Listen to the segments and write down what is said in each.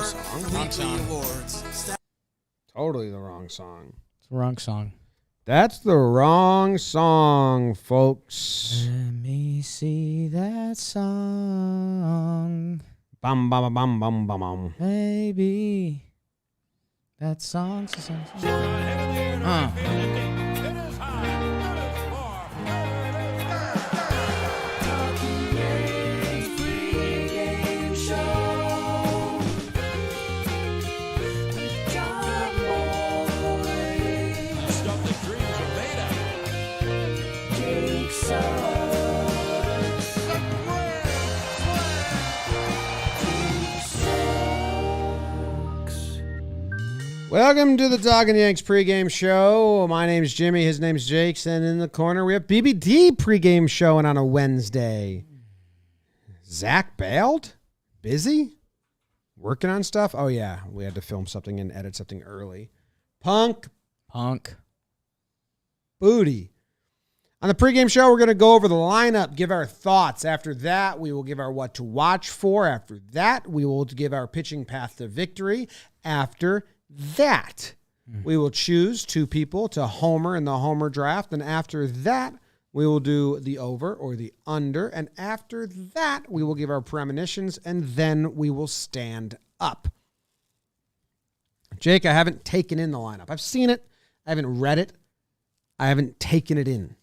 song. Wrong song. Totally the wrong song. It's the wrong song. That's the wrong song, folks. Let me see that song. Bum, bum, bum, bum, bum, bum. Baby. That song's a song. Welcome to the Talkin Yanks pregame show. My name's Jimmy. His name's Jakes. And in the corner, we have BBD pregame show and on a Wednesday. Zach bailed? Busy? Working on stuff? Oh, yeah. We had to film something and edit something early. Punk. Booty. On the pregame show, we're going to go over the lineup, give our thoughts. After that, we will give our what to watch for. After that, we will give our pitching path to victory. After that, we will choose two people to homer in the homer draft. And after that, we will do the over or the under. And after that, we will give our premonitions. And then we will stand up. Jake, I haven't taken in the lineup. I've seen it. I haven't read it. I haven't taken it in.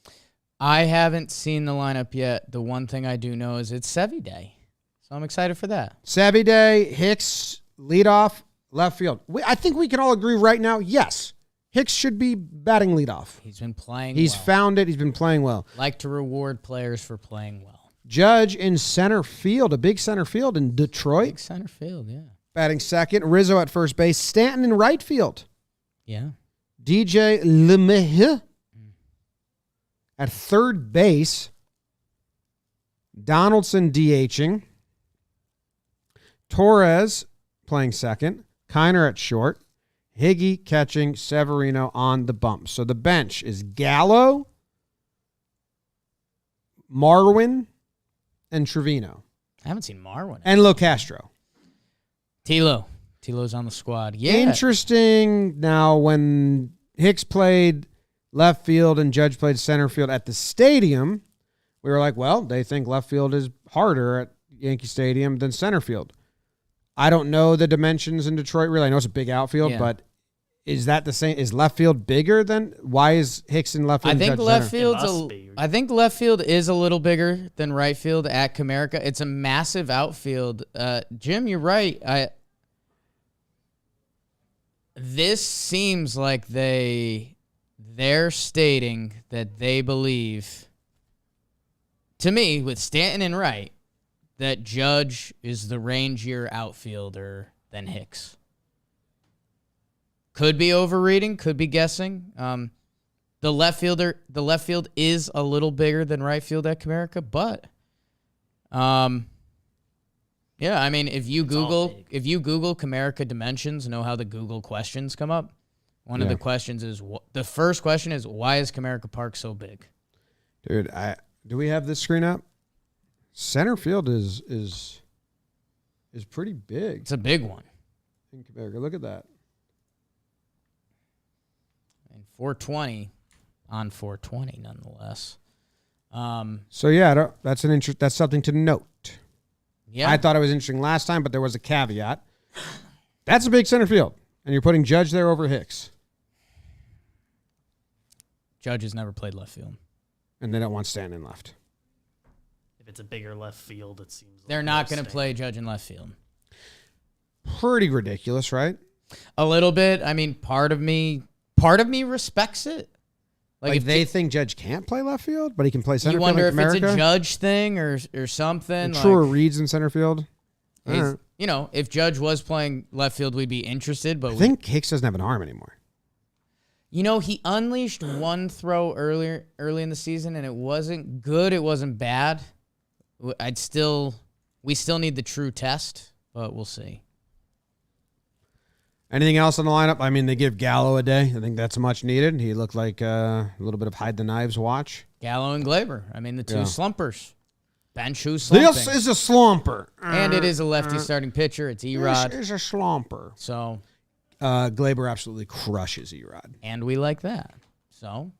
I haven't seen the lineup yet. The one thing I do know is it's Sevy Day. So I'm excited for that. Sevy Day, Hicks, leadoff, left field. I think we can all agree right now, yes, Hicks should be batting leadoff. He's been playing He's well. found it. He's been playing well. Like to reward players for playing well. Judge in center field, a big center field in Detroit. Big center field, yeah. Batting second. Rizzo at first base. Stanton in right field. Yeah. DJ LeMahieu at third base. Donaldson DHing. Torres playing second. Kiner at short. Higgy catching. Severino on the bump. So the bench is Gallo, Marwin, and Trevino. I haven't seen Marwin. And LoCastro. Tilo's on the squad. Yeah. Interesting. Now, when Hicks played left field and Judge played center field at the stadium, we were like, well, they think left field is harder at Yankee Stadium than center field. I don't know the dimensions in Detroit, really. I know it's a big outfield, but is that the same? Is left field bigger than? Why is Hicks in left field? I think left field is a little bigger than right field at Comerica. It's a massive outfield. Jim, you're right. This seems like they're stating that they believe, to me, with Stanton and Wright, that Judge is the rangier outfielder than Hicks. Could be overreading, could be guessing. The left field is a little bigger than right field at Comerica, but yeah, I mean, if you Google Comerica dimensions, know how the Google questions come up. One of the questions is the first question is, why is Comerica Park so big? Dude, do we have this screen up? Center field is pretty big. It's a big one. In Comerica, look at that. And 420 on 420, nonetheless. So yeah, that's something to note. Yeah, I thought it was interesting last time, but there was a caveat. That's a big center field, and you're putting Judge there over Hicks. Judge has never played left field, and they don't want Stanton left. If it's a bigger left field, it seems like they're not going to play Judge in left field. Pretty ridiculous, right? A little bit. I mean, part of me respects it. Like if they think Judge can't play left field, but he can play center field. You wonder like if it's a Judge thing or something. Truer reads in center field. You know, if Judge was playing left field, we'd be interested. But I think Hicks doesn't have an arm anymore. You know, he unleashed one throw early in the season, and it wasn't good. It wasn't bad. We still need the true test, but we'll see. Anything else on the lineup? I mean, they give Gallo a day. I think that's much needed. He looked like a little bit of hide the knives watch. Gallo and Glaber. I mean, the two slumpers. bench who's slumping. This is a slumper. And it is a lefty starting pitcher. It's Erod. This is a slumper. So, Glaber absolutely crushes Erod. and we like that. So,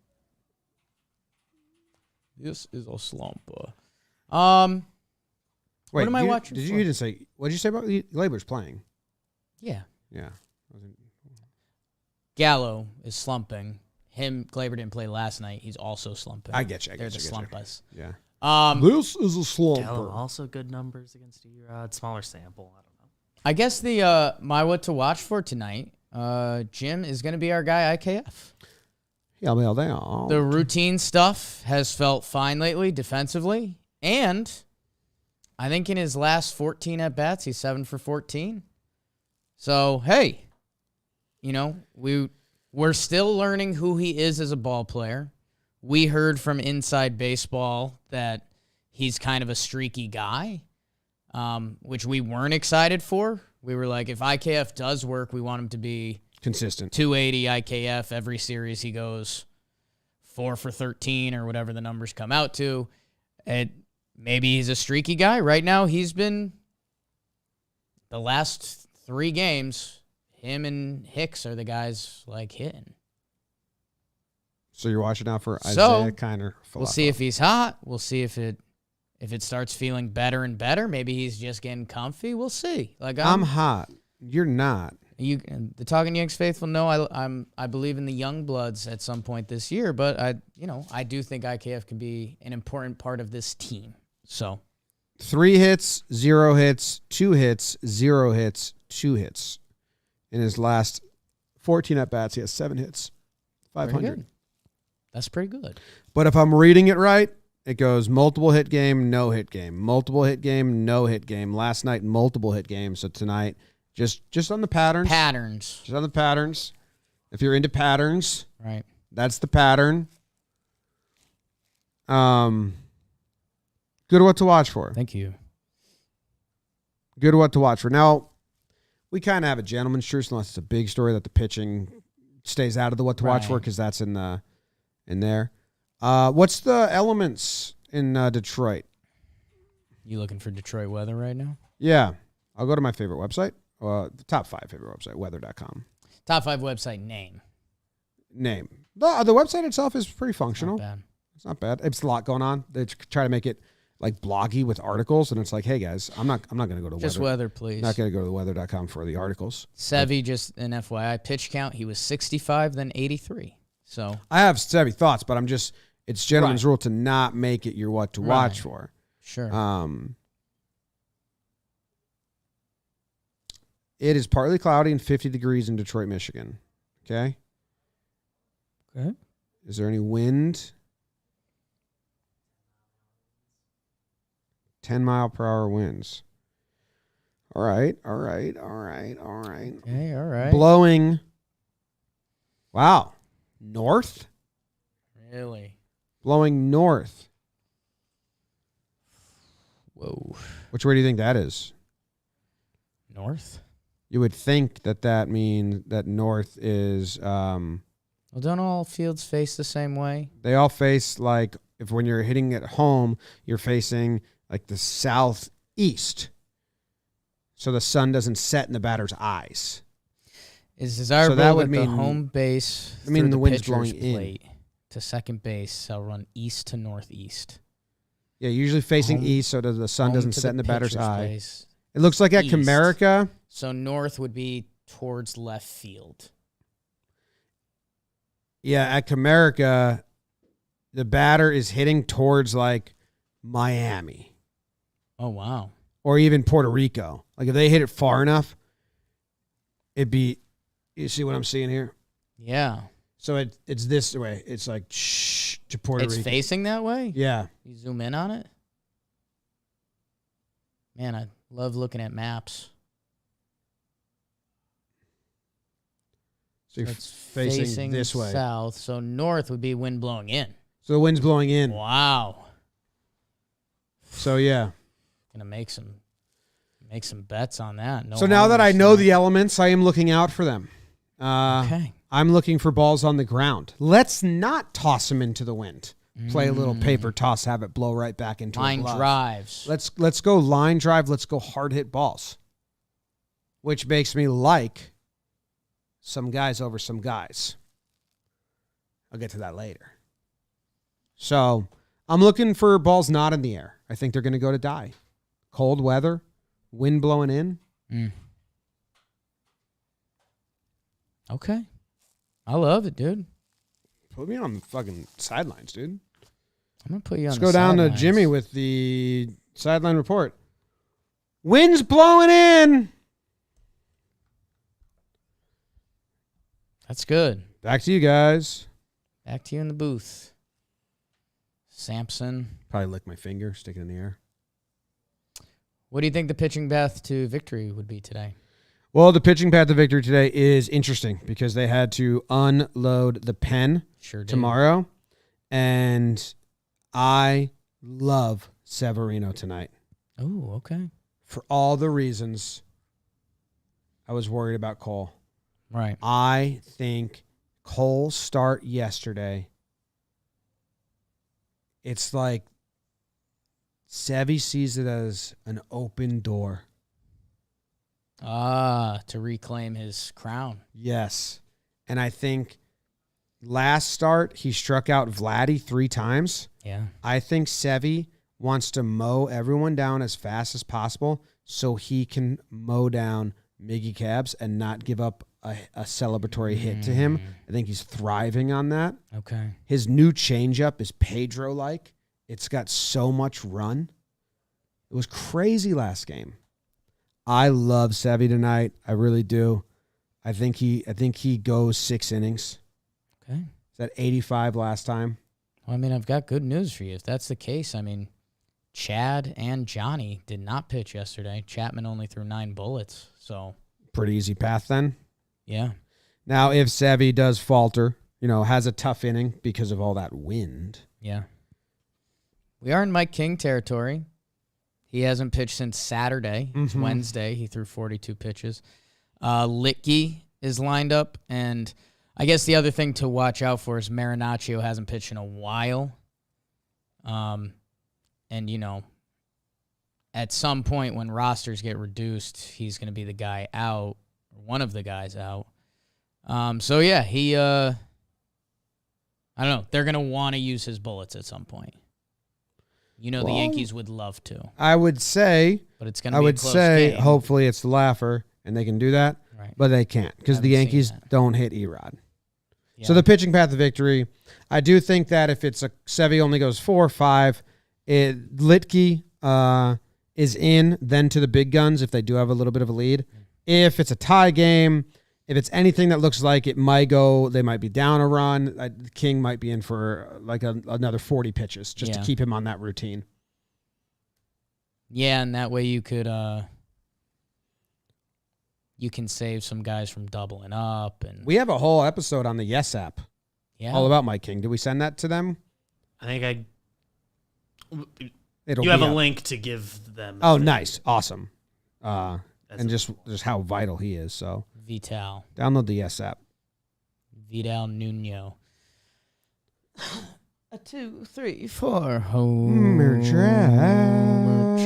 this is a slumper. Wait, what am I watching You for? didn't say, what did you say about Glaber's playing? Yeah. Yeah. Gallo is slumping. Glaber didn't play last night. He's also slumping. I get you. They're the slumpers. Yeah. This is a slumper. Gallo also good numbers against Erod. Smaller sample. I don't know. I guess the my what to watch for tonight, Jim, is going to be our guy IKF. Yeah, well, they are. The routine stuff has felt fine lately defensively, and I think in his last 14 at bats, he's 7 for 14. So hey, we're still learning who he is as a ball player. We heard from Inside Baseball that he's kind of a streaky guy, which we weren't excited for. We were like, if IKF does work, we want him to be consistent. 280 IKF every series he goes 4 for 13 or whatever the numbers come out to. Maybe he's a streaky guy. Right now, he's been the last 3 games, him and Hicks are the guys like hitting. So you're watching out for So, Isaiah Kiner. We'll see if he's hot. We'll see if it starts feeling better and better. Maybe he's just getting comfy. We'll see. Like I'm hot. You're not. The Talkin Yanks faithful know I believe in the young bloods at some point this year, but I do think IKF can be an important part of this team. So 3 hits, 0 hits, 2 hits, 0 hits, 2 hits. In his last 14 at bats, he has 7 hits, 500. That's pretty good. But if I'm reading it right, it goes multiple hit game, no hit game, multiple hit game, no hit game. Last night, multiple hit game. So tonight, just on the patterns. Just on the patterns. If you're into patterns, right? That's the pattern. Good what to watch for. Thank you. Good what to watch for. Now, we kind of have a gentleman's truce unless it's a big story that the pitching stays out of the what to watch for because that's in there. What's the elements in Detroit? You looking for Detroit weather right now? Yeah. I'll go to my favorite website. The top 5 favorite website, weather.com. Top 5 website name. The website itself is pretty functional. Not bad. It's not bad. It's a lot going on. They try to make it like bloggy with articles, and it's like, hey guys, I'm not going to go to just weather, please. Not going to go to weather.com for the articles. Sevy, just an FYI, pitch count, he was 65, then 83. So I have Sevy thoughts, but it's gentleman's rule to not make it your what to watch for. Sure. It is partly cloudy and 50 degrees in Detroit, Michigan. Okay. Okay. Is there any wind? 10 mile per hour winds. All right. Okay, all right. Blowing. Wow. North? Really? Blowing north. Whoa. Which way do you think that is? North? You would think that means that north is... Well, don't all fields face the same way? They all face like, if when you're hitting at home, you're facing like the southeast. So the sun doesn't set in the batter's eyes. Is desirable that would that mean, the home base I mean through the wind's pitcher's blowing plate to second base shall run east to northeast. Yeah, usually facing Home- east so that the sun home doesn't to set the in the batter's pitcher's eye. base. It looks like at East. Comerica. So north would be towards left field. Yeah, at Comerica, the batter is hitting towards like Miami Oh, wow. or even Puerto Rico. Like if they hit it far enough, it'd be, you see what I'm seeing here? Yeah. So it's this way. It's like shh to Puerto It's Rico. facing that way? Yeah. You zoom in on it? Man, I love looking at maps. So you're It's facing this way. south. So north would be wind blowing in. So the wind's blowing in. Wow. So yeah. Gonna make some bets on that. No So now that I homers know tonight. the elements, I am looking out for them. Okay. I'm looking for balls on the ground. Let's not toss them into the wind. play a little paper toss, have it blow right back into a Line glove. drives. Let's go line drive. Let's go hard hit balls, which makes me like some guys over some guys. I'll get to that later. So I'm looking for balls not in the air. I think they're going to go to die. Cold weather, wind blowing in. Okay. I love it, dude. Put me on the fucking sidelines, dude. I'm going to put you on Let's the go down to sidelines. Jimmy with the sideline report. Wind's blowing in. That's good. Back to you guys. Back to you in the booth. Sampson. Probably lick my finger, stick it in the air. What do you think the pitching path to victory would be today? Well, the pitching path to victory today is interesting because they had to unload the pen tomorrow. And I love Severino tonight. Oh, okay. For all the reasons I was worried about Cole. Right. I think Cole's start yesterday, it's like Sevy sees it as an open door. To reclaim his crown. Yes. And I think last start, he struck out Vladdy 3 times. Yeah. I think Sevy wants to mow everyone down as fast as possible so he can mow down Miggy Cabs and not give up a celebratory hit to him. I think he's thriving on that. Okay. His new changeup is Pedro-like. It's got so much run. It was crazy last game. I love Sevy tonight. I really do. I think he goes 6 innings. Okay. Is that 85 last time? Well, I mean, I've got good news for you. If that's the case, I mean, Chad and Johnny did not pitch yesterday. Chapman only threw 9 bullets. So Pretty easy path then. yeah. Now, if Sevy does falter, has a tough inning because of all that wind. Yeah. We are in Mike King territory. He hasn't pitched since Saturday. It's Wednesday. He threw 42 pitches. Litke is lined up, and I guess the other thing to watch out for is Marinaccio hasn't pitched in a while. And, at some point when rosters get reduced, he's going to be the guy out, or one of the guys out. So, yeah, he, I don't know. They're going to want to use his bullets at some point. The Yankees would love to. I would say, but it's going to be a close game. hopefully it's the laugher, and they can do that. Right. But they can't because the Haven't seen Yankees that. don't hit Erod. Yeah. So the pitching path to victory, I do think that if it's a Sevy only goes 4 or 5, Litke is in, then to the big guns if they do have a little bit of a lead. If it's a tie game, if it's anything that looks like it might go, they might be down a run. King might be in for like another 40 pitches just to keep him on that routine. Yeah, and that way you could you can save some guys from doubling up. And We have a whole episode on the Yes app all about Mike King. Did we send that to them? I think It'll you have be a up. link to give them. Oh, nice. Awesome. And just how vital he is. So Vital. download the Yes app. Vidal Nuno. 2, 3, 4. Homer draft.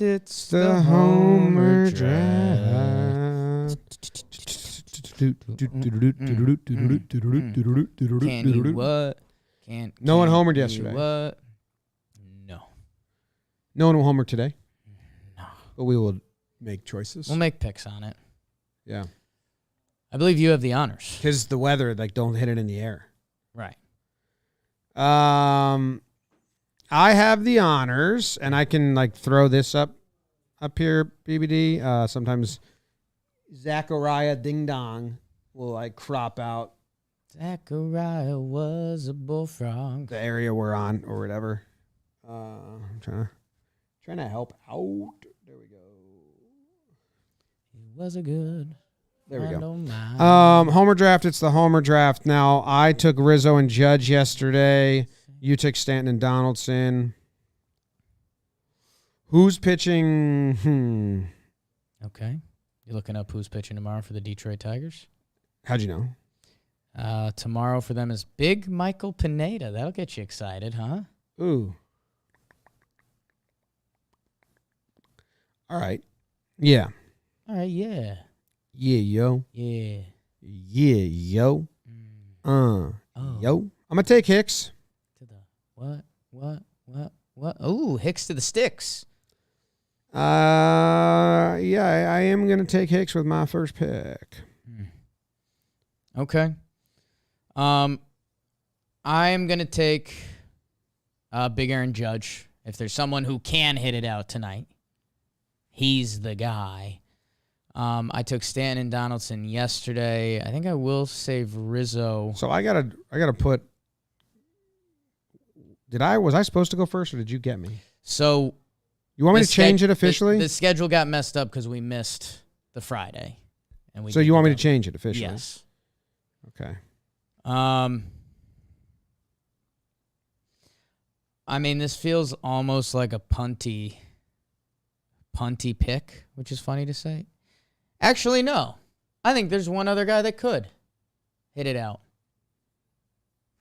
It's the Homer draft. Can you what? No one homered you yesterday. What? No. No one will homer today. No. But we will make choices. We'll make picks on it. Yeah. I believe you have the honors. Because the weather, don't hit it in the air. Right. I have the honors, and I can throw this up here, BBD. Sometimes Zachariah Ding Dong will crop out Zachariah was a bullfrog. the area we're on or whatever. I'm trying to help out. There we go. He was a good. There we go. go. Homer draft. It's the Homer draft. Now, I took Rizzo and Judge yesterday. You took Stanton and Donaldson. Who's pitching? Okay. You looking up who's pitching tomorrow for the Detroit Tigers? How'd you know? Tomorrow for them is Big Michael Pineda. That'll get you excited, huh? Ooh. All right. Yeah. All right, yeah. Yeah, yo. Yeah. Yeah, yo. Oh. Yo. I'm going to take Hicks. To the what? Ooh, Hicks to the sticks. Yeah, I am going to take Hicks with my first pick. Okay. I am going to take Big Aaron Judge. If there's someone who can hit it out tonight, he's the guy. I took Stanton and Donaldson yesterday. I think I will save Rizzo. So I gotta put. Was I supposed to go first, or did you get me? So you want me to change it officially? The schedule got messed up because we missed the Friday, and so you want me to change it officially? Yes. Okay. I mean, this feels almost like a punty pick, which is funny to say. Actually, no. I think there's one other guy that could hit it out.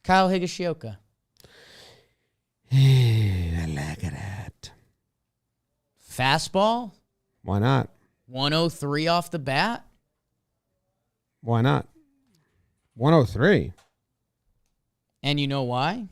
Kyle Higashioka. I like that. Fastball? Why not? 103 off the bat? Why not? 103. And you know why?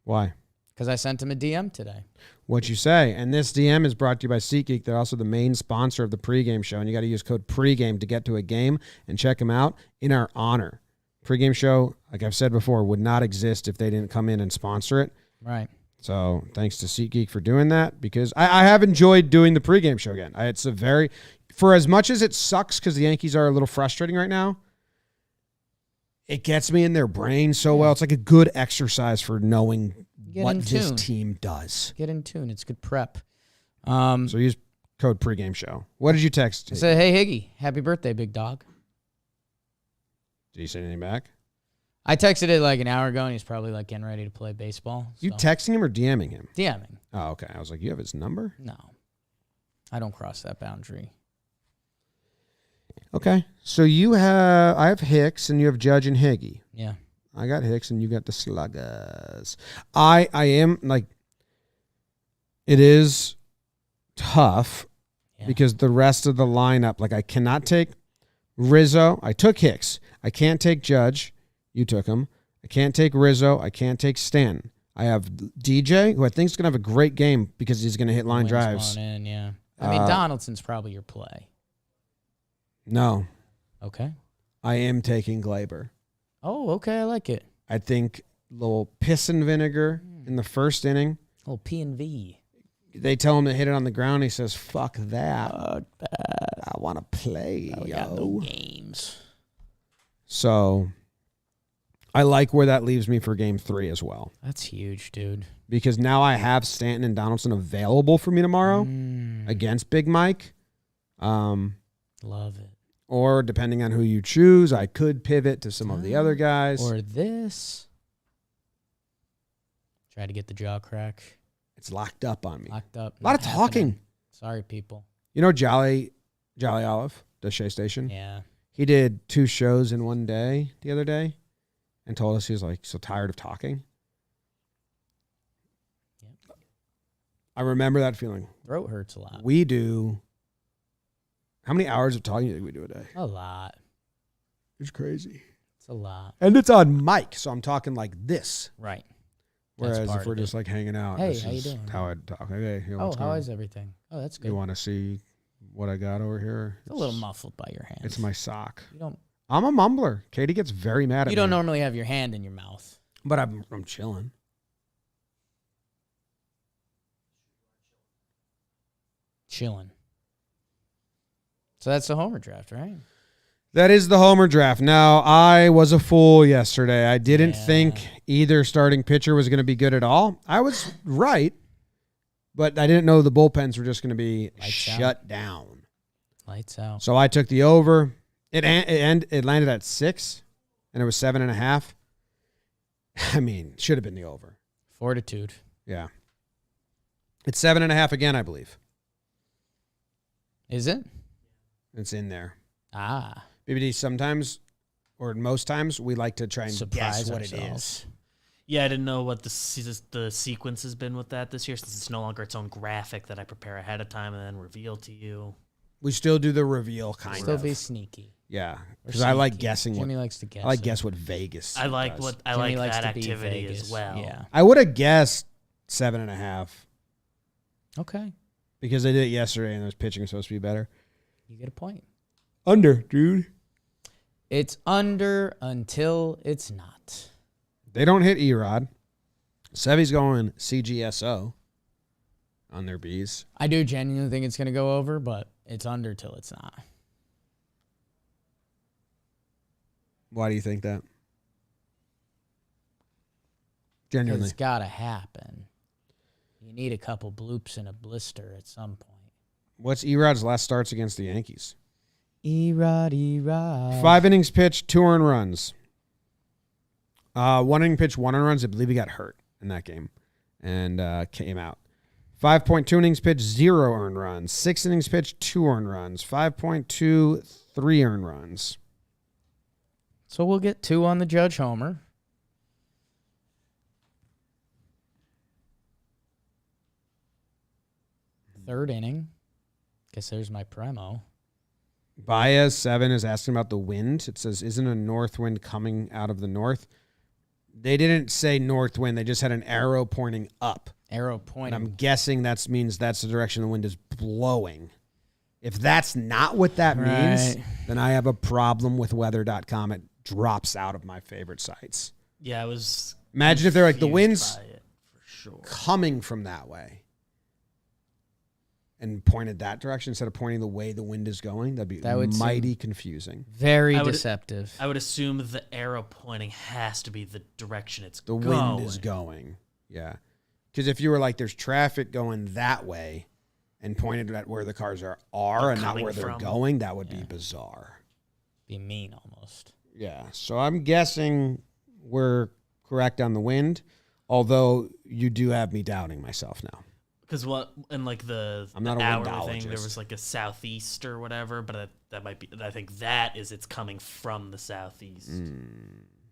Why? Because I sent him a DM today. What you say. And this DM is brought to you by SeatGeek. They're also the main sponsor of the pregame show. And you got to use code pregame to get to a game and check them out in our honor. Pregame show, like I've said before, would not exist if they didn't come in and sponsor it. Right. So thanks to SeatGeek for doing that, because I have enjoyed doing the pregame show again. It's a very, for as much as it sucks because the Yankees are a little frustrating right now, it gets me in their brain so well. It's like a good exercise for knowing what this team does. Get in tune. It's good prep. So use code pregame show. What did you text? I said, hey, Higgy, happy birthday, big dog. Did you say anything back? I texted it like an hour ago, and he's probably like getting ready to play baseball. So. You texting him or DMing him? DMing. Oh, okay. I was like, you have his number? No. I don't cross that boundary. Okay. So I have Hicks, and you have Judge and Higgy. Yeah. I got Hicks, and you got the Sluggers. I am, like, it is tough because the rest of the lineup, like, I cannot take Rizzo. I took Hicks. I can't take Judge. You took him. I can't take Rizzo. I can't take Stanton. I have DJ, who I think is going to have a great game because he's going to hit line drives. In, yeah. I mean, Donaldson's probably your play. No. Okay. I am taking Glaber. Oh, okay. I like it. I think a little piss and vinegar in the first inning. A little P&V. They tell him to hit it on the ground. He says, fuck that. I want to play, We got no games. So I like where that leaves me for game 3 as well. That's huge, dude. Because now I have Stanton and Donaldson available for me tomorrow against Big Mike. Love it. Or depending on who you choose, I could pivot to some of the other guys. Or this. Try to get the jaw crack. It's locked up on me. Locked up. A lot of talking. Sorry, people. You know Jolly Olive, the Shea Station? Yeah. He did 2 shows in one day the other day and told us he was like so tired of talking. Yep. I remember that feeling. Throat hurts a lot. We do. How many hours of talking do we do a day? A lot. It's crazy. It's a lot. And it's on mic, so I'm talking like this. Right. Whereas if we're just like hanging out, hey, this how you is doing? how I'd talk. Okay, how is everything? Oh, that's good. You want to see what I got over here? It's a little muffled by your hand. It's my sock. You don't. I'm a mumbler. Katie gets very mad at me. You don't normally have your hand in your mouth. But I'm chilling. Chilling. So that's the homer draft, right? That is the homer draft. Now, I was a fool yesterday. I didn't think either starting pitcher was going to be good at all. I was right, but I didn't know the bullpens were just going to be shut down. Lights out. So I took the over. It landed at 6, and it was 7.5. I mean, should have been the over. Fortitude. Yeah. It's 7.5 again, I believe. Is it? It's in there. Ah. BBD, sometimes or most times, we like to try and Surprise guess what ourselves. it is. Yeah, I didn't know what the sequence has been with that this year, since it's no longer its own graphic that I prepare ahead of time and then reveal to you. We still do the reveal kind Still of. be sneaky. Yeah, Or because I like sneaky. guessing. Jimmy likes to guess. I like it. guess what Vegas. I like does. what I Jimmy like likes that to be activity Vegas. as well. Yeah. I would have guessed 7.5 Okay. because they did it yesterday and those pitching was supposed to be better. You get a point. Under, dude. It's under until it's not. They don't hit Erod. Sevy's going CGSO on their Bs. I do genuinely think it's going to go over, but it's under till it's not. Why do you think that? 'Cause Genuinely. it's got to happen. You need a couple bloops and a blister at some point. What's Erod's last starts against the Yankees? Erod. 5 innings pitched, 2 earned runs. 1 inning pitched, 1 earned runs. I believe he got hurt in that game and came out. 5.2 innings pitched, 0 earned runs. 6 innings pitched, 2 earned runs. 5.2, 3 earned runs. So we'll get 2 on the Judge homer. Third inning. Guess there's my premo. Baez 7 is asking about the wind. It says, isn't a north wind coming out of the north? They didn't say north wind. They just had an arrow pointing up. Arrow And pointing. I'm guessing that means that's the direction the wind is blowing. If that's not what that means, Right. then I have a problem with weather.com. It drops out of my favorite sites. Yeah, I was. Imagine if they're like, the confused wind's by it, for sure. coming from that way and pointed that direction instead of pointing the way the wind is going. That would mighty confusing. Very I would- deceptive. I would assume the arrow pointing has to be the direction it's The going. wind is going. Yeah. Because if you were like, there's traffic going that way and pointed at where the cars are and not coming where they're from. going, that would be bizarre. Be mean almost. Yeah. So I'm guessing we're correct on the wind, although you do have me doubting myself now. Because what and like the I'm not the a hourly thing, windologist. there was like a southeast or whatever, but that might be. I think that is it's coming from the southeast.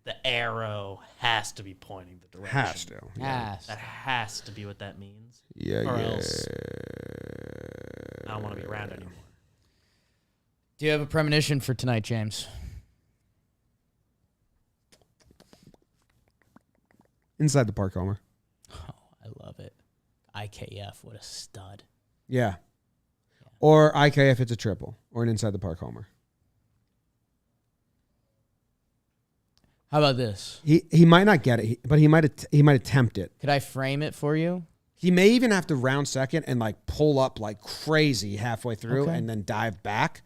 The arrow has to be pointing the direction. Has to. Yeah. Yes. That has to be what that means. Yeah. Or yeah. else I don't want to be around anymore. Do you have a premonition for tonight, James? Inside the park, Homer. Oh, I love it. IKF, what a stud. Yeah. Or IK if it's a triple or an inside the park homer. How about this? He might not get it, but he might attempt it. Could I frame it for you? He may even have to round second and like pull up like crazy halfway through Okay. and then dive back.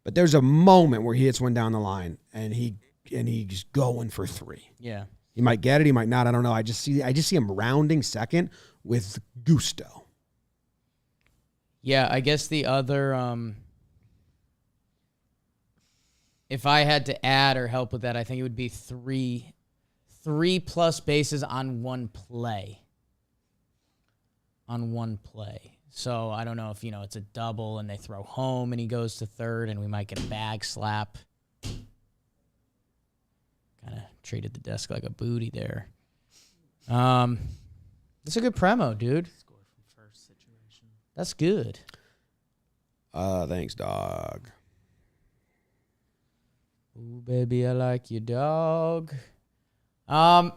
But there's a moment where he hits one down the line and he's going for 3. Yeah. He might get it, he might not. I don't know. I just see him rounding second with gusto. Yeah, I guess the other, if I had to add or help with that, I think it would be 3 plus bases on one play. So I don't know if, it's a double and they throw home and he goes to third and we might get a bag slap. Kind of treated the desk like a booty there. That's a good premo, dude. Score from first situation. That's good. Thanks, dog. Ooh, baby, I like you, dog. So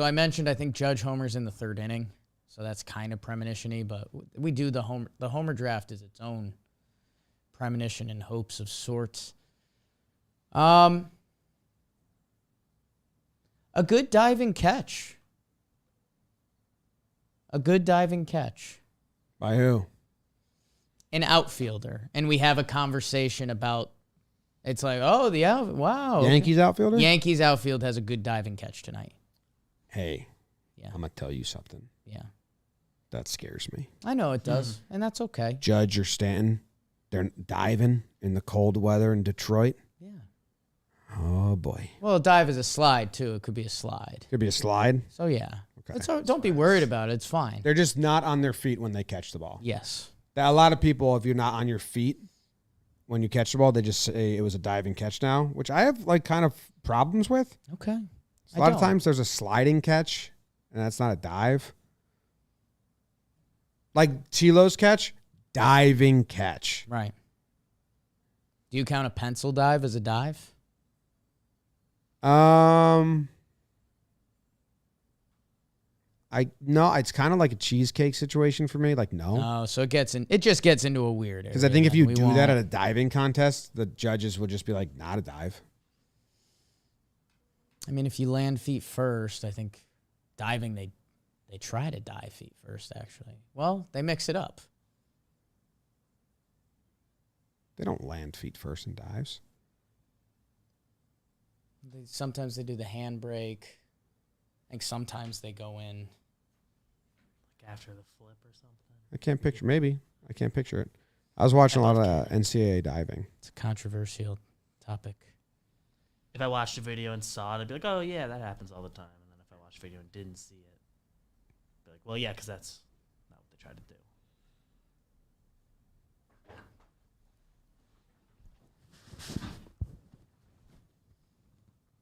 I mentioned I think Judge homers in the 3rd inning, so that's kind of premonition-y, but we do the homer draft is its own premonition and hopes of sorts. A good diving catch. By who? An outfielder, and we have a conversation about. It's like, oh, wow. Yankees outfielder? Yankees outfield has a good diving catch tonight. Hey, Yeah. I'm going to tell you something. Yeah. That scares me. I know it does, and that's okay. Judge or Stanton, they're diving in the cold weather in Detroit. Yeah. Oh, boy. Well, a dive is a slide, too. It could be a slide. Could be a slide. So, yeah. Okay. Don't be worried about it. It's fine. They're just not on their feet when they catch the ball. Yes. A lot of people, if you're not on your feet when you catch the ball, they just say it was a diving catch now, which I have like kind of problems with. Okay. A lot of times there's a sliding catch, and that's not a dive. Like Tilo's catch, diving catch. Right. Do you count a pencil dive as a dive? No, it's kind of like a cheesecake situation for me. Like, no. Oh, so it just gets into a weird area. Because I think if you then. do that at a diving contest, the judges will just be like, not a dive. I mean, if you land feet first, I think diving, they try to dive feet first, actually. Well, they mix it up. They don't land feet first in dives. Sometimes they do the handbrake. I think sometimes they go in. Like after the flip or something. I can't picture. Maybe. I can't picture it. I was watching a lot of NCAA diving. It's a controversial topic. If I watched a video and saw it, I'd be like, oh, yeah, that happens all the time. And then if I watched a video and didn't see it, I'd be like, well, yeah, because that's not what they tried to do.